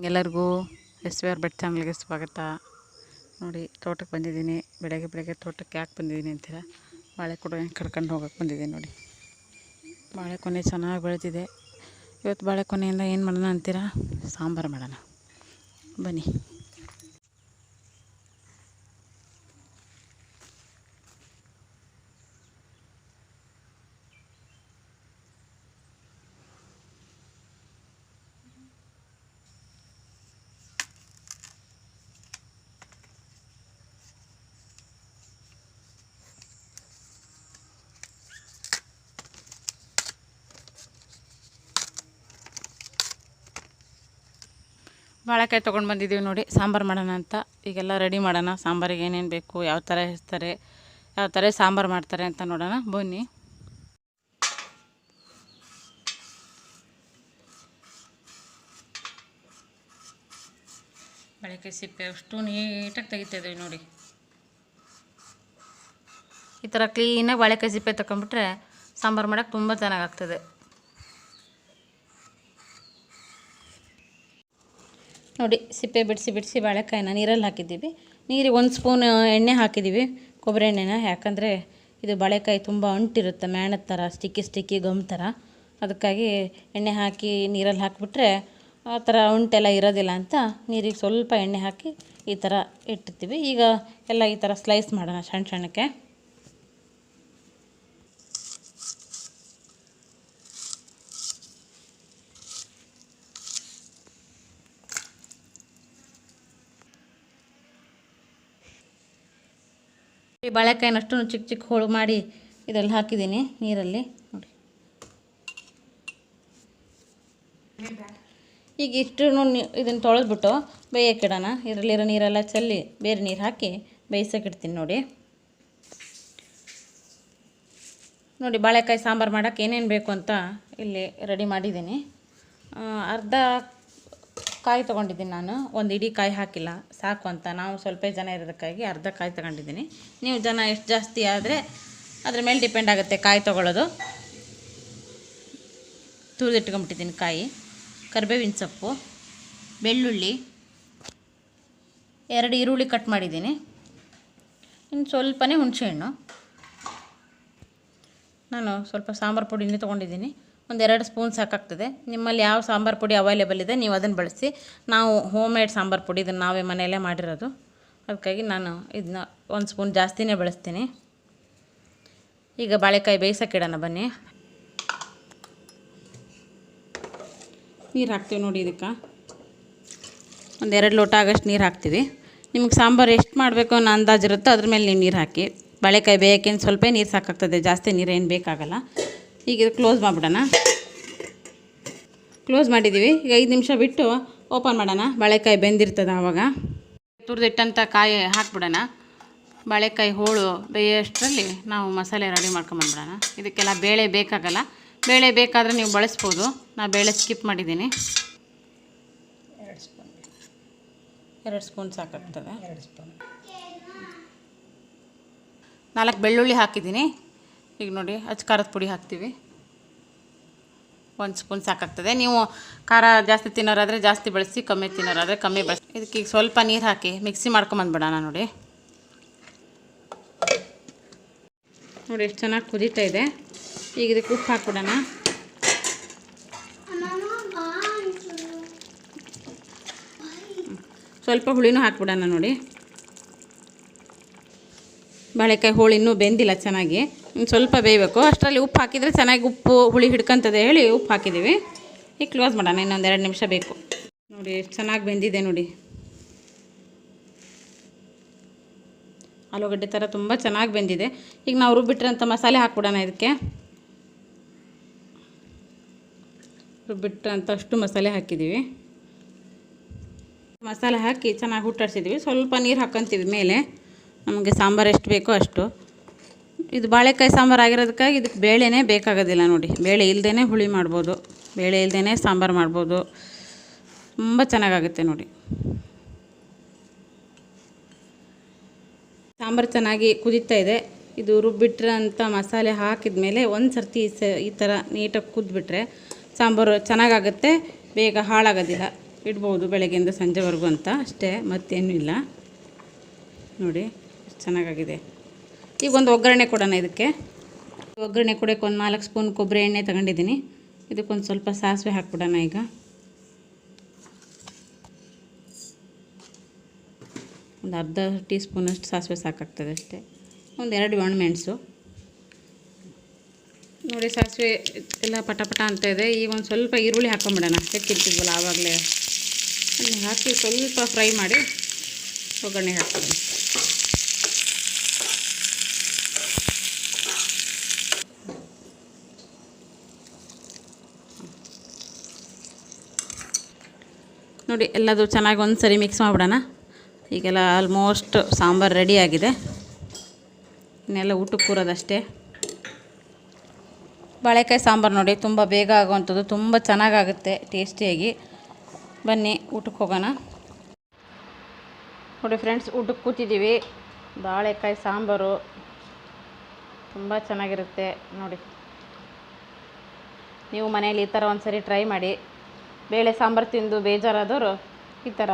ಎಲ್ಲರಿಗೂ SVR bait ಚಾನಲ್ಗೆ ಸ್ವಾಗತ. ನೋಡಿ ತೋಟಕ್ಕೆ ಬಂದಿದ್ದೀನಿ. ಬೆಳಗ್ಗೆ ತೋಟಕ್ಕೆ ಯಾಕೆ ಬಂದಿದ್ದೀನಿ ಅಂತೀರಾ? ಬಾಳೆಕೊನೆ ಕರ್ಕೊಂಡು ಹೋಗಕ್ಕೆ ಬಂದಿದ್ದೀನಿ. ನೋಡಿ ಬಾಳೆಕೊನೆ ಚೆನ್ನಾಗಿ ಬೆಳೆದಿದೆ. ಇವತ್ತು ಬಾಳೆಕೊನೆಯಿಂದ ಏನು ಮಾಡೋಣ ಅಂತೀರಾ? ಸಾಂಬಾರು ಮಾಡೋಣ ಬನ್ನಿ. ಬಾಳೆಕಾಯಿ ತೊಗೊಂಡು ಬಂದಿದ್ದೀವಿ ನೋಡಿ, ಸಾಂಬಾರು ಮಾಡೋಣ ಅಂತ. ಈಗೆಲ್ಲ ರೆಡಿ ಮಾಡೋಣ. ಸಾಂಬಾರಿಗೆ ಏನೇನು ಬೇಕು, ಯಾವ ಥರ ಹೆಚ್ತಾರೆ, ಯಾವ ಥರ ಸಾಂಬಾರು ಮಾಡ್ತಾರೆ ಅಂತ ನೋಡೋಣ ಬನ್ನಿ. ಬಾಳೆಕಾಯಿ ಸಿಪ್ಪೆ ಅಷ್ಟು ನೀಟಾಗಿ ತೆಗಿತಾ ಇದ್ದೀವಿ ನೋಡಿ. ಈ ಥರ ಕ್ಲೀನಾಗಿ ಬಾಳೆಕಾಯಿ ಸಿಪ್ಪೆ ತಗೊಂಡ್ಬಿಟ್ರೆ ಸಾಂಬಾರು ಮಾಡೋಕ್ಕೆ ತುಂಬ ಚೆನ್ನಾಗಾಗ್ತದೆ. ನೋಡಿ ಸಿಪ್ಪೆ ಬಿಡಿಸಿ ಬಾಳೆಕಾಯಿನ ನೀರಲ್ಲಿ ಹಾಕಿದ್ದೀವಿ. ನೀರಿಗೆ 1 ಸ್ಪೂನ್ ಎಣ್ಣೆ ಹಾಕಿದ್ದೀವಿ, ಕೊಬ್ಬರಿ ಎಣ್ಣೆನ. ಯಾಕಂದರೆ ಇದು ಬಾಳೆಕಾಯಿ ತುಂಬ ಅಂಟಿರುತ್ತೆ, ಮ್ಯಾಣದ ಥರ ಸ್ಟಿಕ್ಕಿ ಗಮ್ ಥರ. ಅದಕ್ಕಾಗಿ ಎಣ್ಣೆ ಹಾಕಿ ನೀರಲ್ಲಿ ಹಾಕಿಬಿಟ್ರೆ ಆ ಥರ ಅಂಟೆಲ್ಲ ಇರೋದಿಲ್ಲ ಅಂತ ನೀರಿಗೆ ಸ್ವಲ್ಪ ಎಣ್ಣೆ ಹಾಕಿ ಈ ಥರ ಇಟ್ಟಿರ್ತೀವಿ. ಈಗ ಎಲ್ಲ ಈ ಥರ ಸ್ಲೈಸ್ ಮಾಡೋಣ ಸಣ್ಣಕ್ಕೆ. ಈ ಬಾಳೆಕಾಯಿನಷ್ಟು ಚಿಕ್ಕ ಹೋಳು ಮಾಡಿ ಇದರಲ್ಲಿ ಹಾಕಿದ್ದೀನಿ ನೀರಲ್ಲಿ ನೋಡಿ. ಈಗ ಇಷ್ಟು ಇದನ್ನು ತೊಳೆದ್ಬಿಟ್ಟು ಬೇಯಕ್ಕಿಡೋಣ. ಇದರಲ್ಲಿರೋ ನೀರೆಲ್ಲ ಚೆಲ್ಲಿ ಬೇರೆ ನೀರು ಹಾಕಿ ಬೇಯಿಸೋಕ್ಕಿಡ್ತೀನಿ ನೋಡಿ. ಬಾಳೆಕಾಯಿ ಸಾಂಬಾರು ಮಾಡೋಕ್ಕೆ ಏನೇನು ಬೇಕು ಅಂತ ಇಲ್ಲಿ ರೆಡಿ ಮಾಡಿದ್ದೀನಿ. ಅರ್ಧ ಕಾಯಿ ತೊಗೊಂಡಿದ್ದೀನಿ ನಾನು, ಒಂದು ಇಡೀ ಕಾಯಿ ಹಾಕಿಲ್ಲ, ಸಾಕು ಅಂತ. ನಾವು ಸ್ವಲ್ಪ ಜನ ಇರೋದಕ್ಕಾಗಿ ಅರ್ಧ ಕಾಯಿ ತೊಗೊಂಡಿದ್ದೀನಿ. ನೀವು ಜನ ಎಷ್ಟು ಜಾಸ್ತಿ ಆದರೆ ಅದ್ರ ಮೇಲೆ ಡಿಪೆಂಡ್ ಆಗುತ್ತೆ ಕಾಯಿ ತೊಗೊಳ್ಳೋದು. ತುರಿದಿಟ್ಕೊಂಬಿಟ್ಟಿದ್ದೀನಿ ಕಾಯಿ, ಕರಿಬೇವಿನ ಸೊಪ್ಪು, ಬೆಳ್ಳುಳ್ಳಿ, 2 ಈರುಳ್ಳಿ ಕಟ್ ಮಾಡಿದ್ದೀನಿ, ಇನ್ನು ಸ್ವಲ್ಪನೇ ಹುಣಸೆಹಣ್ಣು. ನಾನು ಸ್ವಲ್ಪ ಸಾಂಬಾರು ಪುಡಿನೇ ತೊಗೊಂಡಿದ್ದೀನಿ, ಒಂದು 2 ಸ್ಪೂನ್ ಸಾಕಾಗ್ತದೆ. ನಿಮ್ಮಲ್ಲಿ ಯಾವ ಸಾಂಬಾರು ಪುಡಿ ಅವೈಲೇಬಲ್ ಇದೆ ನೀವು ಅದನ್ನು ಬಳಸಿ. ನಾವು ಹೋಮ್ ಮೇಡ್ ಸಾಂಬಾರು ಪುಡಿ, ಇದನ್ನು ನಾವೇ ಮನೆಯಲ್ಲೇ ಮಾಡಿರೋದು. ಅದಕ್ಕಾಗಿ ನಾನು ಇದನ್ನ 1 ಸ್ಪೂನ್ ಜಾಸ್ತಿನೇ ಬಳಸ್ತೀನಿ. ಈಗ ಬಾಳೆಕಾಯಿ ಬೇಯಿಸೋಕ್ಕಿಡೋಣ ಬನ್ನಿ. ನೀರು ಹಾಕ್ತೀವಿ ನೋಡಿ. ಇದಕ್ಕೆ ಒಂದು 2 ಲೋಟ ಆಗೋಷ್ಟು ನೀರು ಹಾಕ್ತೀವಿ. ನಿಮಗೆ ಸಾಂಬಾರು ಎಷ್ಟು ಮಾಡಬೇಕು ಅನ್ನೋ ಅಂದಾಜಿರುತ್ತೋ ಅದ್ರ ಮೇಲೆ ನೀವು ನೀರು ಹಾಕಿ. ಬಾಳೆಕಾಯಿ ಬೇಯೋಕ್ಕೇನು ಸ್ವಲ್ಪ ನೀರು ಸಾಕಾಗ್ತದೆ, ಜಾಸ್ತಿ ನೀರೇನು ಬೇಕಾಗಲ್ಲ. ಈಗ ಇದು ಕ್ಲೋಸ್ ಮಾಡಿಬಿಡೋಣ. ಕ್ಲೋಸ್ ಮಾಡಿದ್ದೀವಿ. ಈಗ 5 ನಿಮಿಷ ಬಿಟ್ಟು ಓಪನ್ ಮಾಡೋಣ. ಬಾಳೆಕಾಯಿ ಬೆಂದಿರ್ತದೆ ಆವಾಗ. ತುರಿದಿಟ್ಟಂಥ ಕಾಯಿ ಹಾಕ್ಬಿಡೋಣ. ಬಾಳೆಕಾಯಿ ಹೋಳು ಬೇಯೋಷ್ಟರಲ್ಲಿ ನಾವು ಮಸಾಲೆ ರೆಡಿ ಮಾಡ್ಕೊಂಬಂದ್ಬಿಡೋಣ. ಇದಕ್ಕೆಲ್ಲ ಬೇಳೆ ಬೇಕಾಗಲ್ಲ. ಬೇಳೆ ಬೇಕಾದರೆ ನೀವು ಬಳಸ್ಬೋದು. ನಾನು ಬೇಳೆ ಸ್ಕಿಪ್ ಮಾಡಿದ್ದೀನಿ. 2 ಸ್ಪೂನ್ ಸಾಕಾಗ್ತದೆ. 4 ಬೆಳ್ಳುಳ್ಳಿ ಹಾಕಿದ್ದೀನಿ. ಈಗ ನೋಡಿ ಖಾರದ ಪುಡಿ ಹಾಕ್ತೀವಿ. 1 ಸ್ಪೂನ್ ಸಾಕಾಗ್ತದೆ. ನೀವು ಖಾರ ಜಾಸ್ತಿ ತಿನ್ನೋರಾದರೆ ಜಾಸ್ತಿ ಬಳಸಿ, ಕಮ್ಮಿ ತಿನ್ನೋರಾದರೆ ಕಮ್ಮಿ ಬಳಸಿ. ಇದಕ್ಕೆ ಈಗ ಸ್ವಲ್ಪ ನೀರು ಹಾಕಿ ಮಿಕ್ಸಿ ಮಾಡ್ಕೊಂಬಂದ್ಬಿಡೋಣ ನೋಡಿ. ಎಷ್ಟು ಚೆನ್ನಾಗಿ ಕುದೀತಾ ಇದೆ. ಈಗ ಇದಕ್ಕೆ ಉಪ್ಪು ಹಾಕ್ಬಿಡೋಣ. ಸ್ವಲ್ಪ ಹುಳಿನೂ ಹಾಕ್ಬಿಡೋಣ ನೋಡಿ. ಬಾಳೆಕಾಯಿ ಹೋಳು ಇನ್ನೂ ಬೆಂದಿಲ್ಲ ಚೆನ್ನಾಗಿ, ಇನ್ನು ಸ್ವಲ್ಪ ಬೇಯಬೇಕು. ಅಷ್ಟರಲ್ಲಿ ಉಪ್ಪು ಹಾಕಿದರೆ ಚೆನ್ನಾಗಿ ಉಪ್ಪು ಹುಳಿ ಹಿಡ್ಕೊಂತದೆ ಹೇಳಿ ಉಪ್ಪು ಹಾಕಿದ್ದೀವಿ. ಈಗ ಕ್ಲೋಸ್ ಮಾಡೋಣ. ಇನ್ನೊಂದು 2 ನಿಮಿಷ ಬೇಕು ನೋಡಿ. ಎಷ್ಟು ಚೆನ್ನಾಗಿ ಬೆಂದಿದೆ ನೋಡಿ. ಆಲೂಗಡ್ಡೆ ಥರ ತುಂಬ ಚೆನ್ನಾಗಿ ಬೆಂದಿದೆ. ಈಗ ನಾವು ರುಬ್ಬಿಟ್ರಂಥ ಮಸಾಲೆ ಹಾಕ್ಬಿಡೋಣ. ಇದಕ್ಕೆ ರುಬ್ಬಿಟ್ರಂಥ ಅಷ್ಟು ಮಸಾಲೆ ಹಾಕಿದ್ದೀವಿ. ಮಸಾಲೆ ಹಾಕಿ ಚೆನ್ನಾಗಿ ಹುಟ್ಟಾಡ್ಸಿದ್ದೀವಿ. ಸ್ವಲ್ಪ ನೀರು ಹಾಕ್ಕೊಂತೀವಿ ಮೇಲೆ, ನಮಗೆ ಸಾಂಬಾರು ಎಷ್ಟು ಬೇಕೋ ಅಷ್ಟು. ಇದು ಬಾಳೆಕಾಯಿ ಸಾಂಬಾರು ಆಗಿರೋದಕ್ಕಾಗಿ ಇದಕ್ಕೆ ಬೇಳೆನೇ ಬೇಕಾಗೋದಿಲ್ಲ ನೋಡಿ. ಬೇಳೆ ಇಲ್ಲದೇ ಹುಳಿ ಮಾಡ್ಬೋದು, ಬೇಳೆ ಇಲ್ಲದೇ ಸಾಂಬಾರು ಮಾಡ್ಬೋದು. ತುಂಬ ಚೆನ್ನಾಗಾಗುತ್ತೆ ನೋಡಿ. ಸಾಂಬಾರು ಚೆನ್ನಾಗಿ ಕುದೀತಾ ಇದೆ. ಇದು ರುಬ್ಬಿಟ್ರಂಥ ಮಸಾಲೆ ಹಾಕಿದ ಮೇಲೆ ಒಂದು ಸರ್ತಿ ಈ ಥರ ನೀಟಾಗಿ ಕುದ್ಬಿಟ್ರೆ ಸಾಂಬಾರು ಚೆನ್ನಾಗಾಗುತ್ತೆ, ಬೇಗ ಹಾಳಾಗೋದಿಲ್ಲ. ಇಡ್ಬೋದು ಬೆಳಗ್ಗೆಯಿಂದ ಸಂಜೆವರೆಗೂ ಅಂತ ಅಷ್ಟೇ, ಮತ್ತೇನೂ ಇಲ್ಲ. ನೋಡಿ ಎಷ್ಟು ಚೆನ್ನಾಗಾಗಿದೆ. ಈಗ ಒಂದು ಒಗ್ಗರಣೆ ಕೊಡೋಣ. ಇದಕ್ಕೆ ಒಗ್ಗರಣೆ ಕೊಡೋಕ್ಕೆ ಒಂದು 4 ಸ್ಪೂನ್ ಕೊಬ್ಬರಿ ಎಣ್ಣೆ ತಗೊಂಡಿದ್ದೀನಿ. ಇದಕ್ಕೊಂದು ಸ್ವಲ್ಪ ಸಾಸಿವೆ ಹಾಕ್ಬಿಡೋಣ. ಈಗ ಒಂದು ಅರ್ಧ ಟೀ ಸ್ಪೂನಷ್ಟು ಸಾಸಿವೆ ಸಾಕಾಗ್ತದೆ ಅಷ್ಟೇ. ಒಂದು 2 ಒಣಮೆಣಸು. ನೋಡಿ ಸಾಸಿವೆ ಎಲ್ಲ ಪಟ ಅಂತ ಇದೆ. ಈಗ ಒಂದು ಸ್ವಲ್ಪ ಈರುಳ್ಳಿ ಹಾಕ್ಕೊಂಬಿಡೋಣ. ಹೆಚ್ಚಿರ್ತಿದ್ವಲ್ಲ ಆವಾಗಲೇ ಅಲ್ಲಿ ಹಾಕಿ ಸ್ವಲ್ಪ ಫ್ರೈ ಮಾಡಿ ಒಗ್ಗರಣೆ ಹಾಕ್ತೀನಿ. ನೋಡಿ ಎಲ್ಲದು ಚೆನ್ನಾಗಿ ಒಂದು ಸರಿ ಮಿಕ್ಸ್ ಮಾಡಿಬಿಡೋಣ. ಈಗೆಲ್ಲ ಆಲ್ಮೋಸ್ಟ್ ಸಾಂಬಾರು ರೆಡಿಯಾಗಿದೆ. ಇನ್ನೆಲ್ಲ ಊಟಕ್ಕೆ ಕೂರೋದಷ್ಟೇ. ಬಾಳೆಕಾಯಿ ಸಾಂಬಾರು ನೋಡಿ ತುಂಬ ಬೇಗ ಆಗುವಂಥದ್ದು, ತುಂಬ ಚೆನ್ನಾಗಾಗುತ್ತೆ ಟೇಸ್ಟಿಯಾಗಿ. ಬನ್ನಿ ಊಟಕ್ಕೆ ಹೋಗೋಣ. ನೋಡಿ ಫ್ರೆಂಡ್ಸ್, ಊಟಕ್ಕೆ ಕೂತಿದ್ದೀವಿ. ಬಾಳೆಕಾಯಿ ಸಾಂಬಾರು ತುಂಬ ಚೆನ್ನಾಗಿರುತ್ತೆ ನೋಡಿ. ನೀವು ಮನೇಲಿ ಈ ಥರ ಒಂದು ಸರಿ ಟ್ರೈ ಮಾಡಿ. ಬೇಳೆ ಸಾಂಬಾರು ತಿಂದು ಬೇಜಾರಾದವರು ಈ ಥರ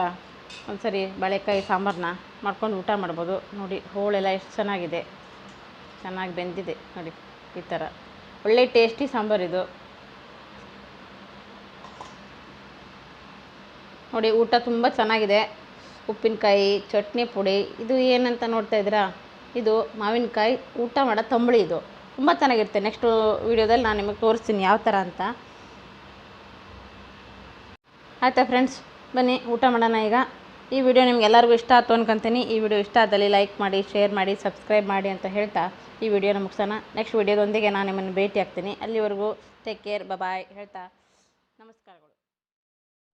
ಒಂದು ಸರಿ ಬಾಳೆಕಾಯಿ ಸಾಂಬಾರನ್ನ ಮಾಡ್ಕೊಂಡು ಊಟ ಮಾಡ್ಬೋದು. ನೋಡಿ ಹೋಳೆಲ್ಲ ಎಷ್ಟು ಚೆನ್ನಾಗಿದೆ, ಚೆನ್ನಾಗಿ ಬೆಂದಿದೆ ನೋಡಿ. ಈ ಥರ ಒಳ್ಳೆ ಟೇಸ್ಟಿ ಸಾಂಬಾರಿದು ನೋಡಿ. ಊಟ ತುಂಬ ಚೆನ್ನಾಗಿದೆ. ಉಪ್ಪಿನಕಾಯಿ, ಚಟ್ನಿ ಪುಡಿ, ಇದು ಏನಂತ ನೋಡ್ತಾ ಇದ್ದೀರಾ, ಇದು ಮಾವಿನಕಾಯಿ ಊಟ ಮಾಡೋ ತಂಬುಳಿ. ಇದು ತುಂಬ ಚೆನ್ನಾಗಿರುತ್ತೆ. ನೆಕ್ಸ್ಟು ವೀಡಿಯೋದಲ್ಲಿ ನಾನು ನಿಮಗೆ ತೋರಿಸ್ತೀನಿ ಯಾವ ಥರ ಅಂತ. ಆಯಿತಾ ಫ್ರೆಂಡ್ಸ್, ಬನ್ನಿ ಊಟ ಮಾಡೋಣ ಈಗ. ಈ ವಿಡಿಯೋ ನಿಮ್ಗೆ ಎಲ್ಲರಿಗೂ ಇಷ್ಟ ಆಯ್ತು ಅನ್ಕೊತೀನಿ. ಈ ವಿಡಿಯೋ ಇಷ್ಟ ಆದಲ್ಲಿ ಲೈಕ್ ಮಾಡಿ, ಶೇರ್ ಮಾಡಿ, ಸಬ್ಸ್ಕ್ರೈಬ್ ಮಾಡಿ ಅಂತ ಹೇಳ್ತಾ ಈ ವಿಡಿಯೋನ ಮುಗಿಸೋಣ. ನೆಕ್ಸ್ಟ್ ವಿಡಿಯೋದೊಂದಿಗೆ ನಾನು ನಿಮ್ಮನ್ನು ಭೇಟಿ ಆಗ್ತೀನಿ. ಅಲ್ಲಿವರೆಗೂ ಟೇಕ್ ಕೇರ್, ಬಾಯ್ ಹೇಳ್ತಾ